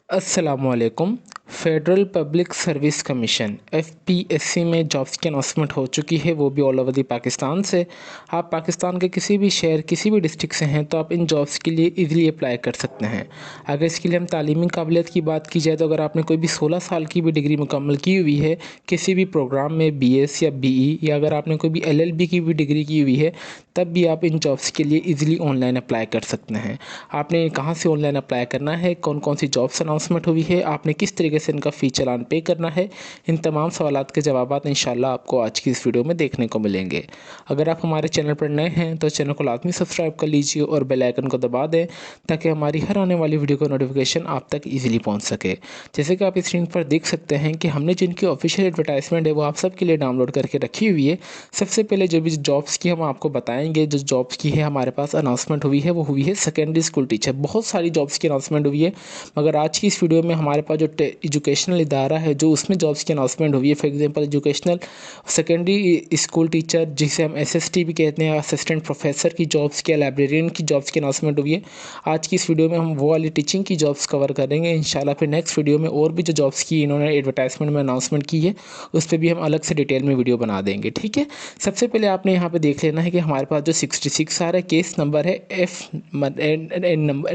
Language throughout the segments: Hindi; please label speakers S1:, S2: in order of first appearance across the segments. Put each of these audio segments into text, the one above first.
S1: अस्सलामुअलैकुम। Federal public service commission FPSC में जॉब्स की अनाउंसमेंट हो चुकी है, वो भी ऑल ओवर दी पाकिस्तान से। आप पाकिस्तान के किसी भी शहर किसी भी डिस्ट्रिक्ट से हैं तो आप इन जॉब्स के लिए इजीली अप्लाई कर सकते हैं। अगर इसके लिए हम तालीमी काबिलियत की बात की जाए तो अगर आपने कोई भी 16 साल की भी डिग्री मुकम्मल की हुई है किसी भी प्रोग्राम में, बीएस या बीई, या अगर आपने कोई भी एलएलबी की भी डिग्री की हुई है, तब भी आप इन जॉब्स के लिए इजीली ऑनलाइन अप्लाई कर सकते हैं। आपने कहाँ से ऑनलाइन अप्लाई करना है, कौन कौन सी जॉब्स अनाउंसमेंट हुई है, आपने किस तरीके से इनका फ़ी चालान पे करना है, इन तमाम सवालात के जवाब इंशाल्लाह आपको आज की इस वीडियो में देखने को मिलेंगे। अगर आप हमारे चैनल पर नए हैं तो चैनल को लाजमी सब्सक्राइब कर लीजिए और बेल आइकन को दबा दें ताकि हमारी हर आने वाली वीडियो का नोटिफिकेशन आप तक ईजिली पहुँच सके। जैसे कि आप स्क्रीन पर देख सकते हैं कि हमने जिनकी ऑफिशियल एडवर्टाइजमेंट है वो आप सबके लिए डाउनलोड करके रखी हुई है। सबसे पहले जो भी जॉब्स की हम आपको बताएंगे, जो जॉब्स की है हमारे पास अनाउंसमेंट हुई है, वो हुई है सेकेंडरी स्कूल टीचर। बहुत सारी जॉब्स की अनाउंसमेंट हुई है, मगर आज की इस वीडियो में हमारे पास जो एजुकेशनल इदारा है जो उसमें जॉब्स की अनाउंसमेंट हुई है, for example educational secondary school teacher जिसे हम एसएसटी भी कहते हैं, असिस्टेंट प्रोफेसर की जॉब्स की, लाइब्रेरियन की जॉब्स की अनाउंसमेंट हुई है। आज की इस वीडियो में हम वो वाली टीचिंग की जॉब्स कवर करेंगे इंशाल्लाह। फिर नेक्स्ट वीडियो में और भी जो जॉब्स की इन्होंने एडवर्टाइजमेंट में अनाउंसमेंट की है उस पर भी हम अलग से डिटेल में वीडियो बना देंगे, ठीक है। सबसे पहले आपने यहाँ पे देख लेना है कि हमारे पास जो 66 आ रहा है, केस नंबर है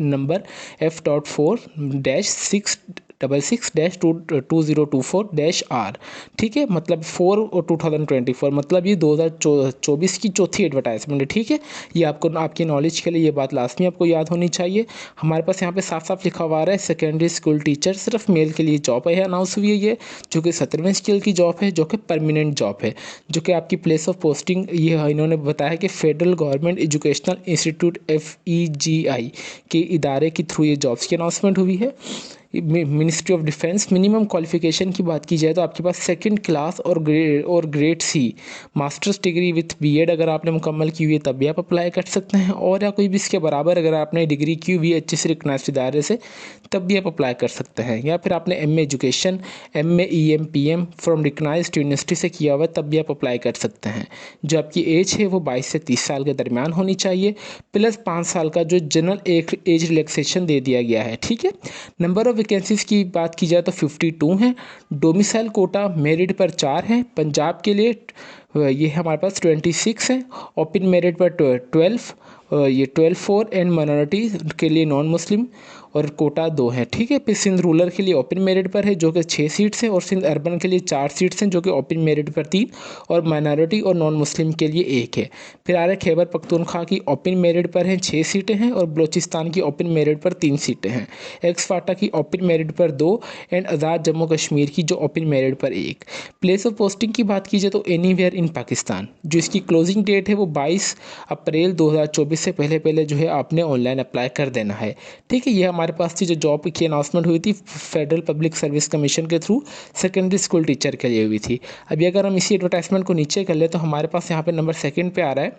S1: नंबर F.4-666-22024-R, ठीक है। मतलब 4 और 2024, मतलब ये 2024 की चौथी एडवर्टाइजमेंट है, ठीक है। ये आपको आपकी नॉलेज के लिए ये बात लाजमी आपको याद होनी चाहिए। हमारे पास यहाँ पे साफ साफ लिखा हुआ है सेकेंडरी स्कूल टीचर, सिर्फ मेल के लिए जॉब है, अनाउंस हुई है ये, जो कि 17वें स्केल की जॉब है, जो कि परमानेंट जॉब है, जो कि आपकी प्लेस ऑफ पोस्टिंग ये इन्होंने बताया कि federal government educational institute FEGI के इदारे के थ्रू ये जॉब्स की अनाउंसमेंट हुई है। Ministry of defence. Minimum qualification की बात की जाए तो आपके पास सेकंड क्लास और grade C masters degree with BEd अगर आपने मुकम्मल की हुई है तब भी आप अप्लाई कर सकते हैं, और या कोई भी इसके बराबर अगर आपने डिग्री की हुई है अच्छे से रिकग्नाइज्ड इदारे से तब भी आप अप्लाई कर सकते हैं, या फिर आपने MA education, MA EM PM from recognised university से किया हुआ है तब भी आप अप्लाई कर सकते हैं। जो आपकी एज है वो 22 से 30 साल के दरमियान होनी चाहिए, प्लस 5 साल का जो जनरल एज रिलैक्सेशन दे दिया गया है, ठीक है। नंबर ऑफ वैकेंसीज की बात की जाए तो 52 हैं। डोमिसाइल कोटा मेरिट पर 4 हैं। पंजाब के लिए ये हमारे पास 26 है। ओपन मेरिट पर 12, ये 12 4 एंड माइनॉरिटी के लिए नॉन मुस्लिम और कोटा 2 है, ठीक है। फिर सिंध रूरल के लिए ओपन मेरिट पर है जो कि 6 सीट्स हैं, और सिंध अर्बन के लिए 4 सीट्स हैं जो कि ओपन मेरिट पर 3 और माइनॉरिटी और नॉन मुस्लिम के लिए 1 है। फिर आ रहा है खैबर पख्तूनख्वा की ओपन मेरिट पर हैं 6 सीटें हैं, और बलोचिस्तान की ओपन मेरिट पर 3 सीटें हैं। एक्स फाटा की ओपन मेरिट पर 2 एंड आज़ाद जम्मू कश्मीर की जो ओपन मेरिट पर 1। प्लेस ऑफ पोस्टिंग की बात की जाए तो एनीवेयर इन पाकिस्तान, जो इसकी क्लोजिंग डेट है वो 22 अप्रैल 2024 से पहले पहले जो है आपने ऑनलाइन अप्लाई कर देना है, ठीक है। ये हमारे पास थी जो जॉब की अनाउंसमेंट हुई थी फेडरल पब्लिक सर्विस कमीशन के थ्रू सेकेंडरी स्कूल टीचर के लिए हुई थी। अभी अगर हम इसी एडवर्टाइजमेंट को नीचे कर ले तो हमारे पास यहाँ पे नंबर 2 पे आ रहा है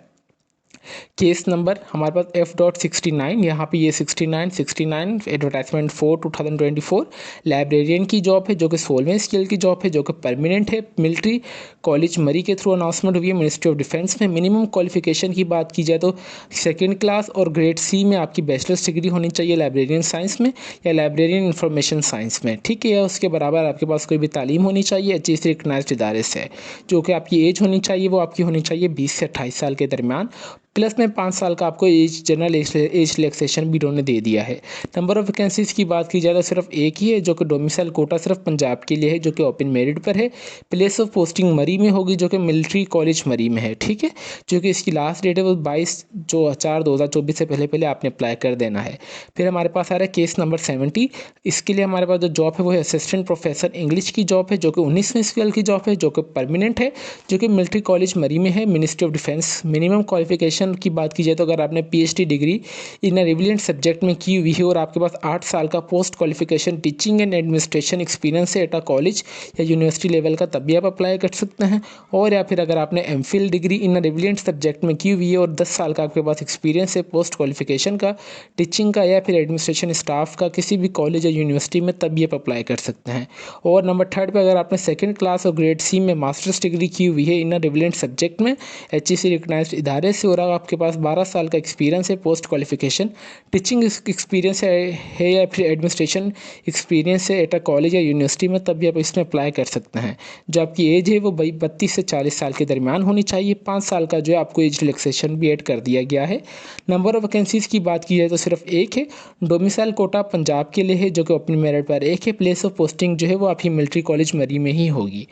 S1: केस नंबर हमारे पास F.69, यहाँ पे ये 69 एडवर्टाइजमेंट 4 2024 लाइब्रेरियन की जॉब है जो कि 16वें स्केल की जॉब है, जो कि परमानेंट है। मिलिट्री कॉलेज मरी के थ्रू अनाउंसमेंट हुई है मिनिस्ट्री ऑफ डिफेंस में। मिनिमम क्वालिफिकेशन की बात की जाए तो सेकेंड क्लास और ग्रेड सी में आपकी बैचलर्स डिग्री होनी चाहिए लाइब्रेरियन साइंस में या लाइब्रेरियन इंफॉर्मेशन साइंस में, ठीक है। या उसके बराबर आपके पास कोई भी तालीम होनी चाहिए अच्छी से रिकग्नाइज्ड इदारे से। जो कि आपकी एज होनी चाहिए वो आपकी होनी चाहिए 20 से 28 साल के दरमियान, प्लस में 5 साल का आपको जनरल एज रिलैक्सेशन भी इन्होंने दे दिया है। नंबर ऑफ वैकेंसीज की बात की जाए तो सिर्फ एक ही है जो कि डोमिसाइल कोटा सिर्फ पंजाब के लिए है, जो कि ओपन मेरिट पर है। प्लेस ऑफ पोस्टिंग मरी में होगी जो कि मिलिट्री कॉलेज मरी में है, ठीक है। जो कि इसकी लास्ट डेट है वो 22/4/2024 से पहले पहले आपने अप्लाई कर देना है। फिर हमारे पास आ रहा है केस नंबर 70। इसके लिए हमारे पास जो जॉब है वो है असिस्टेंट प्रोफेसर इंग्लिश की जॉब है, जो कि 19वें स्केल की जॉब है, जो कि परमानेंट है, जो कि मिलिट्री कॉलेज मरी में है, ministry of defence. Minimum qualification की बात की जाए तो अगर आपने PhD degree in relevant subject में की हुई है और आपके पास 8 साल का post qualification teaching and administration experience है एट अ कॉलेज या यूनिवर्सिटी लेवल का, तब भी आप अप्लाई कर सकते हैं। और या फिर अगर आपने MPhil degree in relevant subject में की हुई है और 10 साल का आपके पास एक्सपीरियंस है पोस्ट क्वालिफिकेशन का, टीचिंग का या फिर एडमिनिस्ट्रेशन स्टाफ का किसी भी कॉलेज या यूनिवर्सिटी में, तब भी आप अप्लाई कर सकते हैं। और नंबर 3 पे अगर आपने सेकेंड क्लास और ग्रेड सी में मास्टर्स डिग्री की हुई है इन रिलेवेंट सब्जेक्ट में HEC रिकग्नाइज्ड इदारे से, और आपके पास 12 साल का एक्सपीरियंस है पोस्ट क्वालिफिकेशन, टीचिंग एक्सपीरियंस है या फिर एडमिनिस्ट्रेशन एक्सपीरियंस है एट अ कॉलेज या यूनिवर्सिटी में, तब भी आप इसमें अप्लाई कर सकते हैं। जो आपकी एज है वो 32 से 40 साल के दरमियान होनी चाहिए। 5 साल का जो है आपको एज रिलैक्सेशन भी ऐड कर दिया गया है। नंबर ऑफ वैकेंसीज़ की बात की जाए तो सिर्फ एक है। डोमिसाइल कोटा पंजाब के लिए है जो कि ओपन मेरिट पर एक है। प्लेस ऑफ पोस्टिंग जो है वो आपकी मिलिट्री कॉलेज मरी में ही होगी।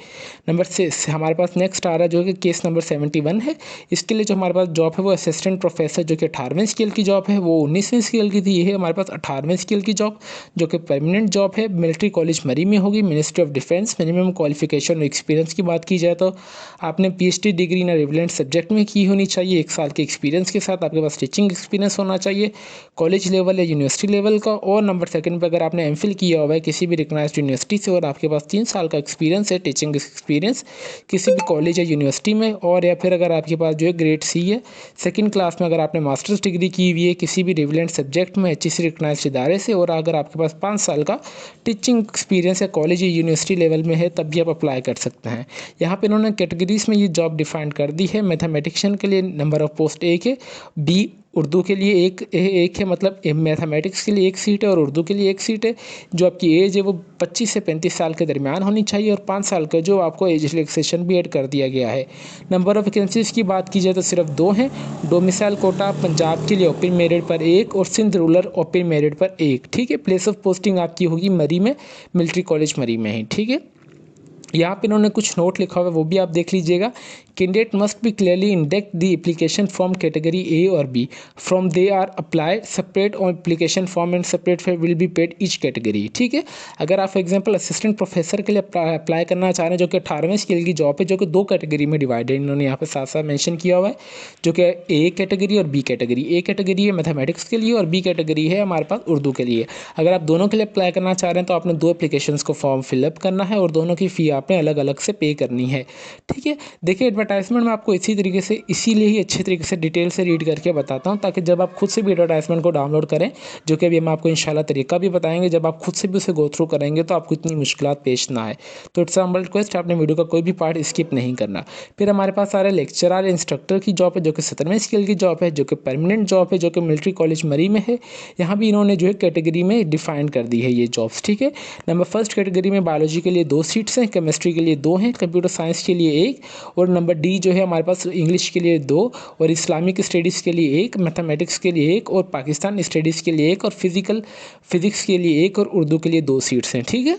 S1: नंबर 6 हमारे पास नेक्स्ट आ रहा है जो कि केस नंबर 71 है। इसके लिए जो हमारे पास जॉब है वो असिस्टेंट प्रोफेसर जो कि 18वें स्केल की जॉब है, वो 19वें स्केल की थी। ये है हमारे पास 18वें स्केल की जॉब जो कि परमानेंट जॉब है, मिलिट्री कॉलेज मरी में होगी, ministry of defence. Minimum qualification और एक्सपीरियंस की बात की जाए तो आपने PhD degree in relevant subject में की होनी चाहिए। 1 साल के एक्सपीरियंस के साथ आपके पास टीचिंग एक्सपीरियंस होना चाहिए कॉलेज लेवल या यूनिवर्सिटी लेवल का। और नंबर 2 पे अगर आपने MPhil किया हुआ है किसी भी रिकग्नाइज्ड यूनिवर्सिटी से और आपके पास 3 साल का एक्सपीरियंस है टीचिंग एक्सपीरियंस किसी भी कॉलेज या यूनिवर्सिटी में, और या फिर अगर आपके पास जो है ग्रेड C है 2nd क्लास में, अगर आपने मास्टर्स डिग्री की हुई है किसी भी रिलेवेंट सब्जेक्ट में HEC रिकग्नाइज्ड इदारे से, और अगर आपके पास 5 साल का टीचिंग एक्सपीरियंस या कॉलेज या यूनिवर्सिटी लेवल में है, तब भी आप अप्लाई कर सकते हैं। यहाँ पे इन्होंने कैटेगरीज में ये जॉब डिफाइन कर दी है। मैथमेटिशियन के लिए नंबर ऑफ पोस्ट 1 है, B उर्दू के लिए एक है, मतलब मैथमेटिक्स के लिए 1 सीट है और उर्दू के लिए 1 सीट है। जो आपकी एज है वो 25 से 35 साल के दरमियान होनी चाहिए और 5 साल का जो आपको एज रिलैक्सेशन भी ऐड कर दिया गया है। नंबर ऑफ वैकेंसीज़ की बात की जाए तो सिर्फ 2 हैं। डोमिसाइल कोटा पंजाब के लिए ओपन मेरिट पर 1 और सिंध रूरल ओपन मेरिट पर 1। ठीक है, प्लेस ऑफ पोस्टिंग आपकी होगी मरी में, मिलिट्री कॉलेज मरी में ही। ठीक है, यहाँ पे इन्होंने कुछ नोट लिखा हुआ है वो भी आप देख लीजिएगा। Candidate must be clearly indicate the application from category A और B from they are applied separate on application form and separate fare will be paid each category. ठीक है, अगर आप फॉर एग्जांपल असिस्टेंट प्रोफेसर के लिए अप्लाई करना चाह रहे हैं जो कि 18वें स्केल की जॉब है, जो कि 2 कैटेगरी में डिवाइडेड इन्होंने यहाँ पे साथ साथ मेंशन किया हुआ है, जो कि A कैटेगरी और B कैटेगरी। A कैटेगरी है मैथमेटिक्स के लिए और B कैटेगरी है हमारे पास उर्दू के लिए। अगर आप दोनों के लिए अप्लाई करना चाह रहे हैं तो आपने 2 एप्लीकेशन को फॉर्म फिलअप करना है और दोनों की फ़ी आपने अलग अलग से पे करनी है। ठीक है, देखिए एडवर्टाइजमेंट में आपको इसी तरीके से इसीलिए ही अच्छे तरीके से डिटेल से रीड करके बताता हूँ ताकि जब आप खुद से भी एडवर्टाइजमेंट को डाउनलोड करें, जो कि अभी हम आपको इंशाल्लाह तरीका भी बताएंगे, जब आप खुद से भी उसे गो थ्रू करेंगे तो आपको इतनी मुश्किलात पेश ना आए। तो इट्स हम्बल रिक्वेस्ट, आपने वीडियो का कोई भी पार्ट स्किप नहीं करना। फिर हमारे पास सारे लेक्चरर इंस्ट्रक्टर की जॉब है जो कि 17वें स्केल की जॉब है, जो कि परमानेंट जॉब है, जो कि मिलिट्री कॉलेज मरी में है। यहाँ भी इन्होंने जो है कैटेगरी में डिफाइन कर दी है ये जॉब्स। ठीक है, नंबर 1 कैटेगरी में बायोलॉजी के लिए 2 सीट्स हैं, केमिस्ट्री के लिए 2 हैं, कंप्यूटर साइंस के लिए 1, और नंबर D जो है हमारे पास इंग्लिश के लिए 2 और इस्लामिक स्टडीज़ के लिए 1, मैथमेटिक्स के लिए 1 और पाकिस्तान स्टडीज़ के लिए 1 और फिजिक्स के लिए 1 और उर्दू के लिए 2 सीट्स हैं। ठीक है,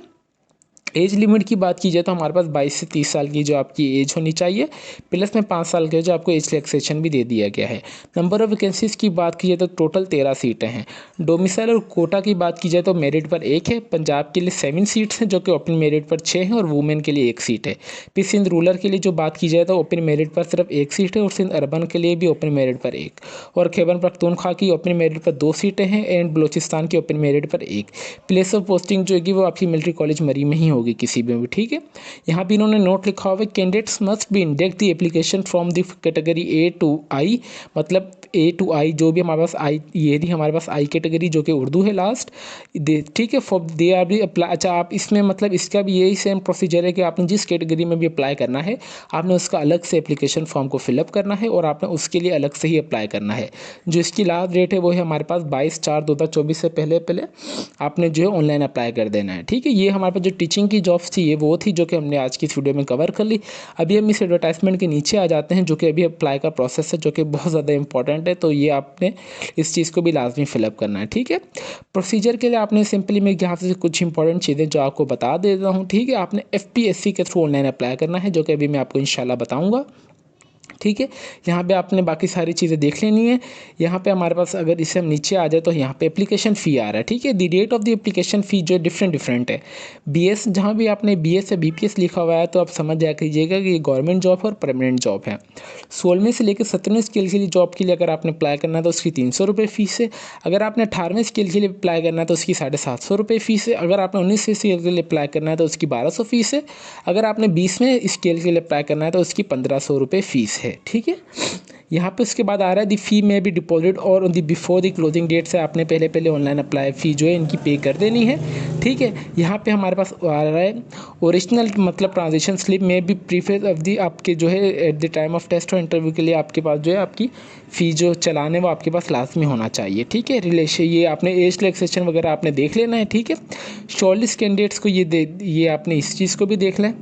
S1: एज लिमिट की बात की जाए तो हमारे पास 22 से 30 साल की जो आपकी एज होनी चाहिए, प्लस में 5 साल के जो आपको एज रिलैक्सेशन भी दे दिया गया है। नंबर ऑफ वैकेंसीज़ की बात की जाए तो टोटल 13 सीटें हैं। डोमिसाइल और कोटा की बात की जाए तो मेरिट पर 1 है, पंजाब के लिए 7 सीट्स हैं जो कि ओपन मेरिट पर 6 हैं और वुमेन के लिए 1 सीट है। फिर सिंध रूरल के लिए जो बात की जाए तो ओपन मेरिट पर सिर्फ 1 सीट है और सिंध अर्बन के लिए भी ओपन मेरिट पर 1, और खैबर पख्तूनख्वा की ओपन मेरिट पर 2 सीटें हैं एंड बलोचिस्तान की ओपन मेरिट पर 1। प्लेस ऑफ पोस्टिंग जो होगी वो आपकी मिलिट्री कॉलेज मरी में ही होगी किसी भी। ठीक है, यहाँ भी इन्होंने नोट लिखा हुआ है candidates must be indicate the application from the category A to I, मतलब A to I जो भी हमारे पास I, ये थी हमारे पास I कैटेगरी जो कि उर्दू है लास्ट। ठीक है, फॉर दे आर भी अप्लाई। अच्छा, आप इसमें मतलब इसका भी यही सेम प्रोसीजर है कि आपने जिस कैटेगरी में भी अप्लाई करना है आपने उसका अलग से एप्लीकेशन फॉर्म को फिलअप करना है और आपने उसके लिए अलग से ही अप्लाई करना है। जो इसकी लास्ट डेट है वो है हमारे पास 22/4/2024 से पहले आपने जो है ऑनलाइन अप्लाई कर देना है। ठीक है, ये हमारे पास जो टीचिंग की जॉब्स थी ये वो थी जो कि हमने आज की इस वीडियो में कवर कर ली। अभी हम इस एडवर्टाइजमेंट के नीचे आ जाते हैं जो कि अभी अप्लाई का प्रोसेस है जो कि बहुत ज़्यादा इंपॉर्टेंट है, तो ये आपने इस चीज़ को भी लाजमी फिलअप करना है। ठीक है, प्रोसीजर के लिए आपने सिंपली मैं यहाँ से कुछ इंपॉर्टेंट चीज़ें जो आपको बता देता हूँ। ठीक है, आपने FPSC के थ्रू ऑनलाइन अप्लाई करना है जो कि अभी मैं आपको इंशाल्लाह बताऊँगा। ठीक है, यहाँ पे आपने बाकी सारी चीज़ें देख लेनी है। यहाँ पे हमारे पास अगर इसे हम नीचे आ जाए तो यहाँ पे एप्लीकेशन फ़ी आ रहा है। ठीक है, the rate of the application fee जो डिफरेंट है। BS जहाँ भी आपने BS या BPS लिखा हुआ है तो आप समझ जा कीजिएगा कि ये गवर्नमेंट जॉब है और परमानेंट जॉब है। 16वें से लेकर 17वें स्केल के लिए जॉब के लिए अगर आपने अप्लाई करना है तो उसकी 300 रुपये फ़ीस है। अगर आपने 18वें स्केल के लिए अप्लाई करना है तो उसकी 750 रुपये फ़ीस है। अगर आपने 19वें स्केल के लिए अप्लाई करना है तो उसकी 1200 फ़ीस है। अगर आपने 20वें स्केल के लिए अप्लाई करना है तो उसकी 1500 रुपये फ़ीस है। ठीक है, यहाँ पे उसके बाद आ रहा है दी फी में भी डिपॉजिट और दी बिफोर द क्लोजिंग डेट से आपने पहले ऑनलाइन अप्लाई फ़ी जो है इनकी पे कर देनी है, ठीक है। यहाँ पे हमारे पास आ रहा है ओरिजिनल मतलब ट्रांजेक्शन स्लिप में भी प्रीफेस ऑफ दी आपके जो है at the time of test और इंटरव्यू के लिए आपके पास जो है आपकी फ़ी जो चलान है वो आपके पास लाजमी होना चाहिए, ठीक है। रिलेशन ये आपने एज रिलैक्सेशन वगैरह आपने देख लेना है, ठीक है। शॉर्टलिस्ट कैंडिडेट्स को ये आपने इस चीज़ को भी देख लें।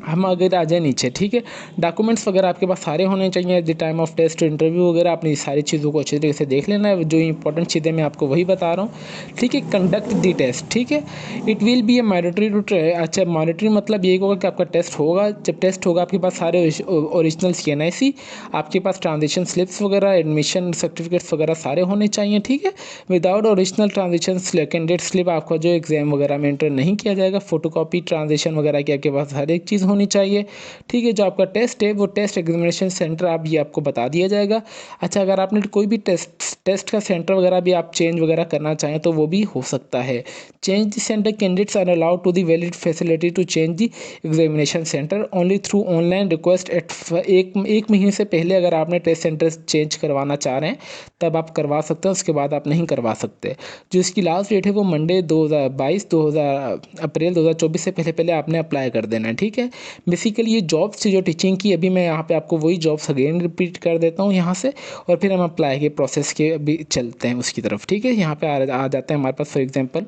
S1: हम अगर आ जाए नीचे, ठीक है, डॉक्यूमेंट्स वगैरह आपके पास सारे होने चाहिए at the time of test interview वगैरह, आपने सारी चीज़ों को अच्छी तरीके से देख लेना है। जो इंपॉर्टेंट चीज़ें मैं आपको वही बता रहा हूँ, ठीक है। कंडक्ट दी टेस्ट, ठीक है, it will be a mandatory to अच्छा मैंडेटरी मतलब ये होगा कि आपका टेस्ट होगा। जब टेस्ट होगा आपके पास सारे ओरिजिनल CNIC, आपके पास ट्रांजेक्शन स्लिप्स वगैरह, एडमिशन सर्टिफिकेट्स वगैरह सारे होने चाहिए, ठीक है। Without original transaction candidate slip आपका जो एग्जाम वगैरह में एंटर नहीं किया जाएगा। फोटोकॉपी ट्रांजेक्शन वगैरह की आपके पास हर एक चीज़ होनी चाहिए, ठीक है। जो आपका टेस्ट है वो टेस्ट एग्जामिनेशन सेंटर आप ये आपको बता दिया जाएगा। अच्छा, अगर आपने कोई भी टेस्ट का सेंटर वगैरह भी आप चेंज वगैरह करना चाहें तो वो भी हो सकता है। Change the centre candidates are allowed to the valid facility to change the examination centre only through online request at एक महीने से पहले अगर आपने टेस्ट सेंटर चेंज करवाना चाह रहे हैं तब आप करवा सकते हैं, उसके बाद आप नहीं करवा सकते। जो इसकी लास्ट डेट है वो मंडे 2022 अप्रैल 2024 से पहले आपने अप्लाई कर देना है, ठीक है। बेसिकली ये जॉब्स जो टीचिंग की अभी मैं यहाँ पे आपको वही जॉब्स अगेन रिपीट कर देता हूँ यहाँ से, और फिर हम अप्लाई के प्रोसेस के अभी चलते हैं उसकी तरफ, ठीक है। यहाँ पे आ जाते हैं हमारे पास। फॉर एग्जांपल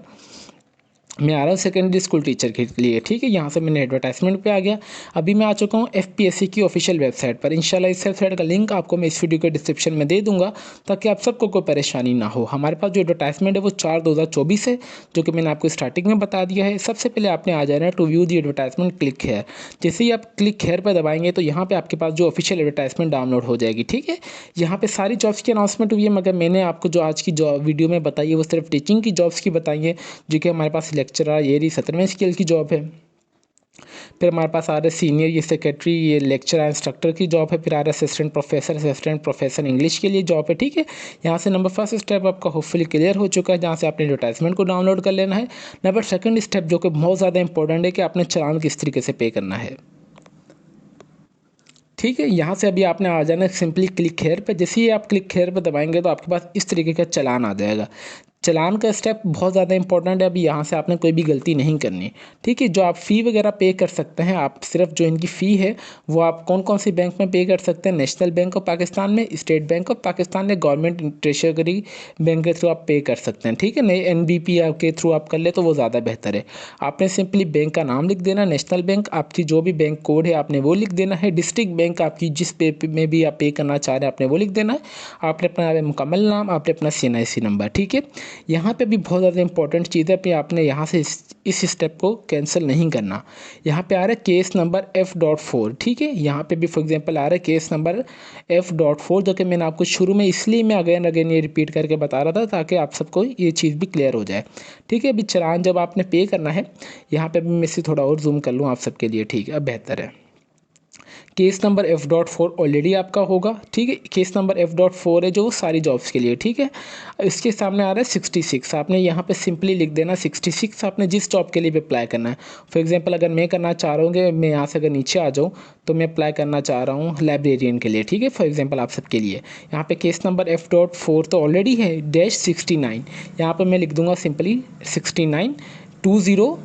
S1: मैं आ रहा हूँ सेकेंडरी स्कूल टीचर के लिए, ठीक है। यहाँ से मैंने एडवर्टाइजमेंट पे आ गया। अभी मैं आ चुका हूँ FPSC की ऑफिशियल वेबसाइट पर। इंशाल्लाह इस वेबसाइट का लिंक आपको मैं इस वीडियो के डिस्क्रिप्शन में दे दूंगा ताकि आप सबको कोई परेशानी ना हो। हमारे पास जो एडवर्टाइजमेंट है वो 4/2024 है, जो कि मैंने आपको स्टार्टिंग में बता दिया है। सबसे पहले आपने आ जाना है to view the advertisement, click here. जैसे ही आप क्लिक हेयर पर दबाएंगे तो यहाँ पर आपके पास जो ऑफिशियल एडवर्टाइजमेंट डाउनलोड हो जाएगी, ठीक है। यहाँ पर सारी जॉब्स की अनाउंसमेंट हुई है, मगर मैंने आपको जो आज की जॉब वीडियो में बताई है वो सिर्फ टीचिंग की जॉब्स की बताई है, जो कि हमारे पास लेक्चरर ये 17वें स्केल की जॉब है। फिर हमारे पास आ रहा है सीनियर ये सेक्रेटरी ये लेक्चरर इंस्ट्रक्टर की जॉब है। फिर आ रहा है असिस्टेंट प्रोफेसर इंग्लिश के लिए जॉब है, ठीक है। यहाँ से नंबर फर्स्ट स्टेप आपका होपफुली क्लियर हो चुका है, जहाँ से आपने एडवर्टाइजमेंट को डाउनलोड कर लेना है। नंबर सेकंड स्टेप जो कि बहुत ज़्यादा इंपॉर्टेंट है कि आपने चालान किस तरीके से पे करना है, ठीक है। यहाँ से अभी आपने आ जाना सिंपली क्लिक हेयर पे। जैसे ही आप क्लिक हेयर पे दबाएंगे तो आपके पास इस तरीके का चालान आ जाएगा। चालान का स्टेप बहुत ज़्यादा इंपॉर्टेंट है। अभी यहाँ से आपने कोई भी गलती नहीं करनी, ठीक है। जो आप फ़ी वगैरह पे कर सकते हैं, आप सिर्फ जो इनकी फ़ी है वो आप कौन कौन सी बैंक में पे कर सकते हैं, नेशनल बैंक ऑफ पाकिस्तान में, स्टेट बैंक ऑफ पाकिस्तान में, गवर्नमेंट ट्रेजरी बैंक के थ्रू आप पे कर सकते हैं, ठीक है। नहीं NBP के थ्रू आप कर ले तो वो ज़्यादा बेहतर है। आपने सिंपली बैंक का नाम लिख देना, नेशनल बैंक आपकी जो भी बैंक कोड है आपने वो लिख देना है, डिस्ट्रिक्ट बैंक आपकी जिस पे में भी आप पे करना चाह रहे हैं आपने वो लिख देना है, आपने अपना मुकम्मल नाम, आपने अपना CNIC नंबर, ठीक है। यहाँ पे भी बहुत ज़्यादा इंपॉर्टेंट चीज़ है, आपने यहाँ से इस स्टेप को कैंसिल नहीं करना। यहाँ पे आ रहा है केस नंबर F.4, ठीक है। यहाँ पे भी फॉर एग्जांपल आ रहा है केस नंबर F.4, जो कि मैंने आपको शुरू में इसलिए मैं अगेन ये रिपीट करके बता रहा था ताकि आप सबको ये चीज़ भी क्लियर हो जाए, ठीक है। अभी चालान जब आपने पे करना है, यहाँ पे भी मैं इसे थोड़ा और जूम कर लूँ आप सबके लिए, ठीक है, अब बेहतर है। केस नंबर F.4 ऑलरेडी आपका होगा, ठीक है। केस नंबर F.4 है जो सारी जॉब्स के लिए, ठीक है। इसके सामने आ रहा है 66, आपने यहाँ पे सिंपली लिख देना 66, आपने जिस जॉब के लिए भी अप्लाई करना है। फॉर एग्जांपल अगर मैं करना चाह रहा हूँ कि मैं यहाँ से अगर नीचे आ जाऊँ तो मैं अप्लाई करना चाह रहा हूँ लाइब्रेरियन के लिए, ठीक है। फॉर एग्जांपल आप सबके लिए यहाँ पे केस नंबर F.4 तो ऑलरेडी है -69, यहाँ पर मैं लिख दूँगा सिंपली 69 20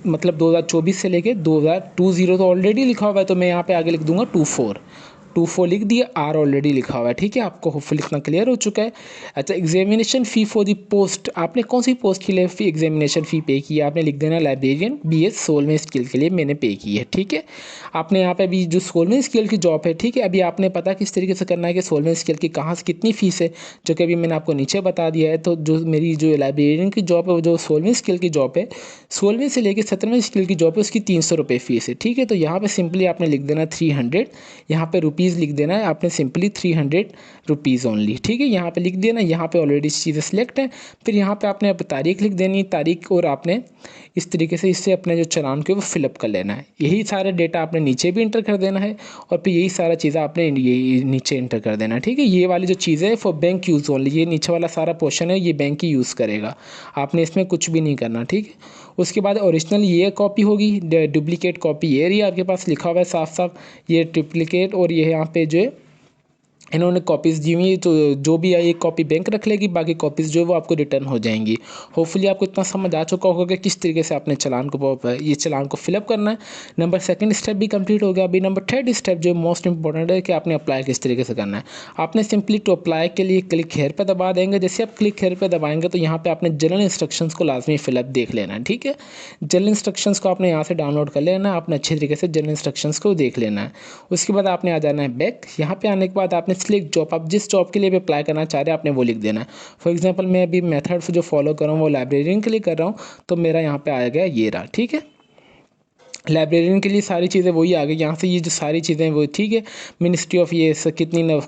S1: मतलब 2024 से लेके 2020 तो ऑलरेडी लिखा हुआ है, तो मैं यहाँ पे आगे लिख दूंगा 24 लिख दिया, R ऑलरेडी लिखा हुआ है, ठीक है। आपको होपफुली इतना क्लियर हो चुका है। अच्छा, examination fee for the post, आपने कौन सी पोस्ट के लिए एग्जामिनेशन फ़ी पे की है, आपने लिख देना लाइब्रेरियन BS 16वें स्केल के लिए मैंने पे की है, ठीक है। आपने यहाँ पे अभी जो 16वें स्केल की जॉब है, ठीक है, अभी आपने पता किस तरीके से करना है कि 16वें स्केल की कहाँ से कितनी फ़ीस है, जो कि अभी मैंने आपको नीचे बता दिया है। तो जो मेरी जो लाइब्रेरियन की जॉब है वो जो 16वें स्केल की जॉब है, 16वें से लेकर 17वें स्केल की जॉब है, उसकी 300 रुपये फ़ीस है, ठीक है। तो यहाँ पे सिंपली आपने लिख देना 300, यहाँ पे रुपीज़ लिख देना है आपने सिंपली 300 रुपीज़ ओनली, ठीक है। यहाँ पे लिख देना, यहाँ पे ऑलरेडी चीज़ें सिलेक्ट है। फिर यहाँ पे आपने तारीख लिख देनी, तारीख, और आपने इस तरीके से इससे अपने जो चालान के वो फिलअप कर लेना है। यही सारा डेटा आपने नीचे भी इंटर कर देना है और फिर यही सारा चीज़ें आपने ये नीचे इंटर कर देना है, ठीक है। ये वाली जो चीज़ें है फॉर बैंक यूज़ ओनली, ये नीचे वाला सारा पोर्शन है ये बैंक ही यूज़ करेगा, आपने इसमें कुछ भी नहीं करना, ठीक है। उसके बाद ओरिजिनल ये कॉपी होगी, डुप्लीकेट कॉपी ये रही आपके पास लिखा हुआ है साफ साफ, ये डुप्लीकेट, और ये यहाँ पे जो है इन्होंने कॉपीज़ दी हुई है, तो जो भी है एक कॉपी बैंक रख लेगी, बाकी कॉपीज़ जो है वो आपको रिटर्न हो जाएंगी। होपफुली आपको इतना समझ आ चुका होगा कि किस तरीके से आपने ये चालान को फिलअप करना है। नंबर सेकंड स्टेप भी कंप्लीट हो गया। अभी नंबर थर्ड स्टेप जो मोस्ट इंपॉर्टेंट है कि आपने अप्लाई किस तरीके से करना है। आपने सिंपली टू अप्लाई के लिए क्लिक हेयर पर दबा देंगे। जैसे आप क्लिक हेयर पर दबाएंगे तो यहाँ पर आपने जनरल इंस्ट्रक्शंस को लाजमी फिलअप देख लेना है, ठीक है। जनरल इंस्ट्रक्शंस को आपने यहाँ से डाउनलोड कर लेना है, आपने अच्छे तरीके से जनरल इंस्ट्रक्शंस को देख लेना है। उसके बाद आपने आ जाना है बैक। यहाँ पे आने के बाद आपने सिलेक्ट जॉब, आप जिस जॉब के लिए भी अप्लाई करना चाह रहे हैं आपने वो लिख देना है। फॉर एग्जांपल मैं अभी मेथड जो फॉलो कर रहा हूँ वो लाइब्रेरियन के लिए कर रहा हूँ, तो मेरा यहाँ पे आ गया ये रहा, ठीक है। लाइब्रेरियन के लिए सारी चीज़ें वही आ गई। यहाँ से ये जो सारी चीज़ें वो ठीक है। मिनिस्ट्री ऑफ ये कितनी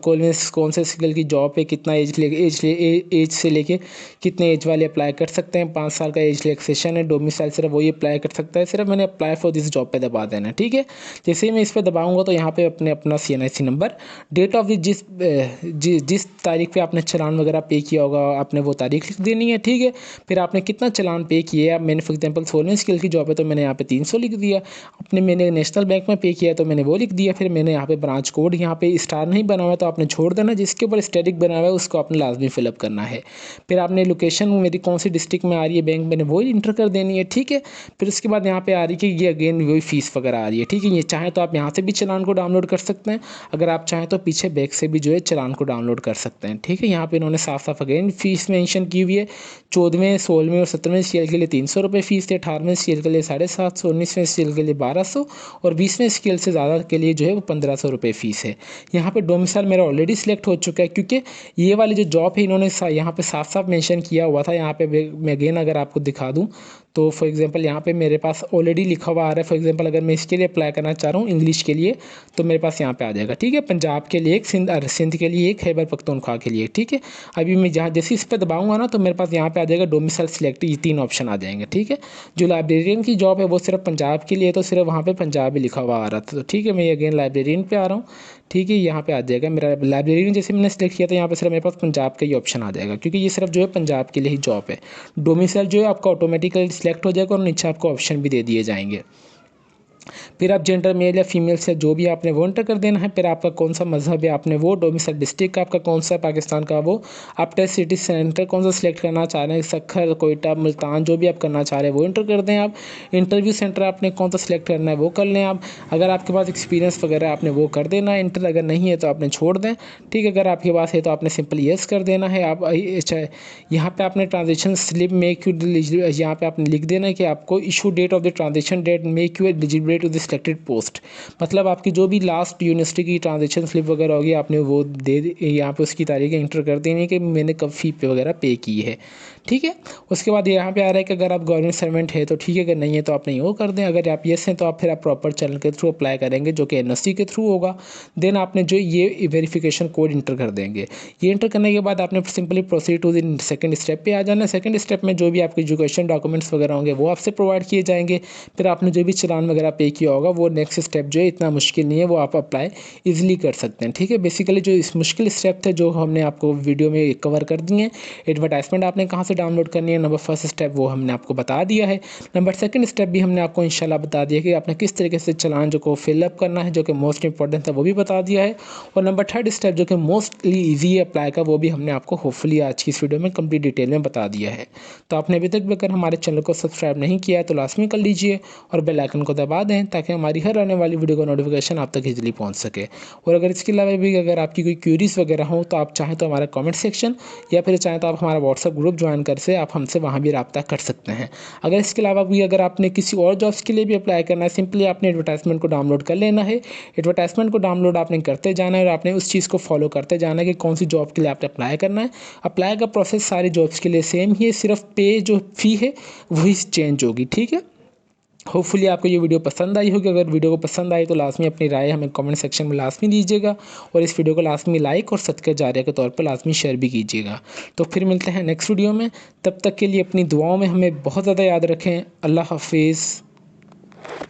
S1: कौन से स्किल की जॉब पे कितना एज से लेके कितने एज वाले अप्लाई कर सकते हैं। 5 साल का एज रिलैक्सेशन है। डोमिसाइल सिर्फ वही अप्लाई कर सकता है। सिर्फ मैंने अप्लाई फॉर दिस जॉब पे दबा देना है, ठीक है। जैसे ही मैं इस पर दबाऊंगा तो यहाँ पे अपना CNIC नंबर, डेट ऑफ जिस तारीख पे आपने चालान वगैरह पे किया होगा आपने वो तारीख लिख देनी है, ठीक है। फिर आपने कितना चालान पे किया है। मैंने फॉर एग्जाम्पल 16 स्किल की जॉब है तो मैंने यहाँ पे 300 लिख दिया। मैंने नेशनल बैंक में पे किया तो मैंने वो लिख दिया। फिर मैंने यहाँ पे ब्रांच कोड, यहाँ पे स्टार नहीं बना हुआ तो आपने छोड़ देना। जिसके ऊपर स्टैटिक बना हुआ है उसको आपने लाजमी फिलअप करना है। फिर आपने लोकेशन मेरी कौन सी डिस्ट्रिक्ट में आ रही है बैंक, मैंने वही इंटर कर देनी है, ठीक है। फिर उसके बाद यहाँ पे आ रही है कि ये अगेन वही फीस वगैरह आ रही है, ठीक है। ये चाहे तो आप यहाँ से भी चालान को डाउनलोड कर सकते हैं, अगर आप चाहें तो पीछे बैक से भी जो है चालान को डाउनलोड कर सकते हैं, ठीक है। यहाँ पे इन्होंने साफ साफ अगेन फीस मेंशन की हुई है। 14वें 16वें और 17वें सीएल के लिए 300 रुपये फीस है। 18वें सीएल के लिए 750, 19वें सीएल के लिए 1200 और 20वें स्केल से ज़्यादा के लिए जो है वो 1500 रुपये फ़ीस है। यहाँ पे डोमिसाइल मेरा ऑलरेडी सिलेक्ट हो चुका है, क्योंकि ये वाली जो जॉब है इन्होंने यहाँ पे साफ साफ मेंशन किया हुआ था। यहाँ पे मैं अगेन अगर आपको दिखा दूँ तो फॉर एग्जांपल यहाँ पे मेरे पास ऑलरेडी लिखा हुआ आ रहा है। फॉर एग्जांपल अगर मैं इसके लिए अप्लाई करना चाह रहा हूँ इंग्लिश के लिए तो मेरे पास यहाँ पे आ जाएगा, ठीक है। पंजाब के लिए एक, सिंध के लिए एक, खैबर पख्तूनख्वा के लिए, ठीक है। अभी मैं जहाँ जैसे इस पर दबाऊंगा ना तो मेरे पास यहाँ पे आ जाएगा डोमिसाइल सिलेक्ट, ये 3 ऑप्शन आ जाएंगे, ठीक है। जो लाइब्रेरियन की जॉब है वो सिर्फ पंजाब के लिए, तो सिर्फ वहाँ पे पंजाब ही लिखा हुआ आ रहा था, तो ठीक है। मैं अगेन लाइब्रेरियन पे आ रहा हूँ, ठीक है। यहाँ पे आ जाएगा मेरा लाइब्रेरियन, जैसे मैंने सेलेक्ट किया था यहाँ पे सिर्फ मेरे पास पंजाब का ही ऑप्शन आ जाएगा, क्योंकि ये सिर्फ जो है पंजाब के लिए ही जॉब है। डोमिसाइल जो है आपका ऑटोमेटिकली सिलेक्ट हो जाएगा और नीचे आपको ऑप्शन भी दे दिए जाएंगे। फिर आप जेंडर मेल या फीमेल से जो भी आपने वो एंटर कर देना है। फिर आपका कौन सा मजहब है आपने वो, डोमिसाइल डिस्ट्रिक्ट आपका कौन सा पाकिस्तान का वो, आप टेस्ट सिटी सेंटर कौन सा सिलेक्ट करना चाह रहे हैं, सक्खर, कोयटा, मुल्तान, जो भी आप करना चाह रहे हैं वो एंटर कर दें आप। इंटरव्यू सेंटर आपने कौन सा सिलेक्ट करना है वो कर लें आप। अगर आपके पास एक्सपीरियंस वगैरह आपने वो कर देना है इंटर, अगर नहीं है तो आपने छोड़ दें, ठीक है। अगर आपके पास है तो आपने सिंपल येस कर देना है। आप यहाँ पे आपने ट्रांजेक्शन स्लिप मेक यू, यहाँ पे आपने लिख देना है कि आपको issue date of the transaction date make you eligible to the selected post. मतलब आपकी जो भी लास्ट यूनिवर्सिटी की ट्रांजेक्शन स्लिप वगैरह होगी आपने वो यहाँ पे उसकी तारीख इंटर कर देनी है कि मैंने कब फ़ी पे वगैरह पे की है, ठीक है। उसके बाद यहाँ पे आ रहा है कि अगर आप गवर्नमेंट सर्वेंट है तो ठीक है, अगर नहीं है तो आप नहीं वो कर दें। अगर आप येस हैं तो आप फिर आप प्रॉपर चैनल के थ्रू अप्लाई करेंगे जो कि NSC के थ्रू होगा। देन आपने जो ये वेरिफिकेशन कोड इंटर कर देंगे। ये इंटर करने के बाद आपने simply proceed to the second step पे आ जाना है। सेकंड स्टेप में जो भी आपके एजुकेशन डॉक्यूमेंट्स वगैरह होंगे वो आपसे प्रोवाइड किए जाएंगे। फिर आपने जो भी चालान वगैरह पे किया होगा वो नेक्स्ट स्टेप जो है इतना मुश्किल नहीं है, वो आप अप्लाई ईजिली कर सकते हैं, ठीक है। बेसिकली जो इस मुश्किल स्टेप थे जो हमने आपको वीडियो में कवर कर दिए हैं। एडवर्टाइजमेंट आपने कहाँ से डाउनलोड करनी है, नंबर फर्स्ट स्टेप वो हमने आपको बता दिया है। नंबर सेकंड स्टेप भी हमने आपको इंशाल्लाह बता दिया कि आपने किस तरीके से चालान जो को फिलअप करना है, जो कि मोस्ट इंपॉर्टेंट था वो भी बता दिया है। और नंबर थर्ड स्टेप जो कि मोस्टली ईजी है अप्लाई का, वो भी हमने आपको होपफुली आज की इस वीडियो में कंप्लीट डिटेल में बता दिया है। तो आपने अभी तक भी अगर हमारे चैनल को सब्सक्राइब नहीं किया है तो लाजमी कर लीजिए और बेल आइकन को दबा दें ताकि हमारी हर आने वाली वीडियो का नोटिफिकेशन आप तक इजीली पहुंच सके। और अगर इसके अलावा भी अगर आपकी कोई क्यूरीज वगैरह हो तो आप चाहें तो हमारा कमेंट सेक्शन या फिर चाहें तो आप हमारा व्हाट्सअप ग्रुप ज्वाइन कर से आप हमसे वहाँ भी रब्ता कर सकते हैं। अगर इसके अलावा भी अगर आपने किसी और जॉब्स के लिए भी अप्लाई करना है, सिंपली आपने एडवर्टाइजमेंट को डाउनलोड कर लेना है। एडवर्टाइजमेंट को डाउनलोड आपने करते जाना है और आपने उस चीज़ को फॉलो करते जाना है कि कौन सी जॉब के लिए आपने अप्लाई करना है। अप्लाई का प्रोसेस सारी जॉब्स के लिए सेम ही है, सिर्फ पे जो फ़ी है वही चेंज होगी, ठीक है। होपफुली आपको ये वीडियो पसंद आई होगी। अगर वीडियो को पसंद आई तो लाजमी अपनी राय हमें कमेंट सेक्शन में लाजमी दीजिएगा और इस वीडियो को लाजमी लाइक और सदका जारिया के तौर पर लाजमी शेयर भी कीजिएगा। तो फिर मिलते हैं नेक्स्ट वीडियो में, तब तक के लिए अपनी दुआओं में हमें बहुत ज़्यादा याद रखें। अल्लाह हाफिज़।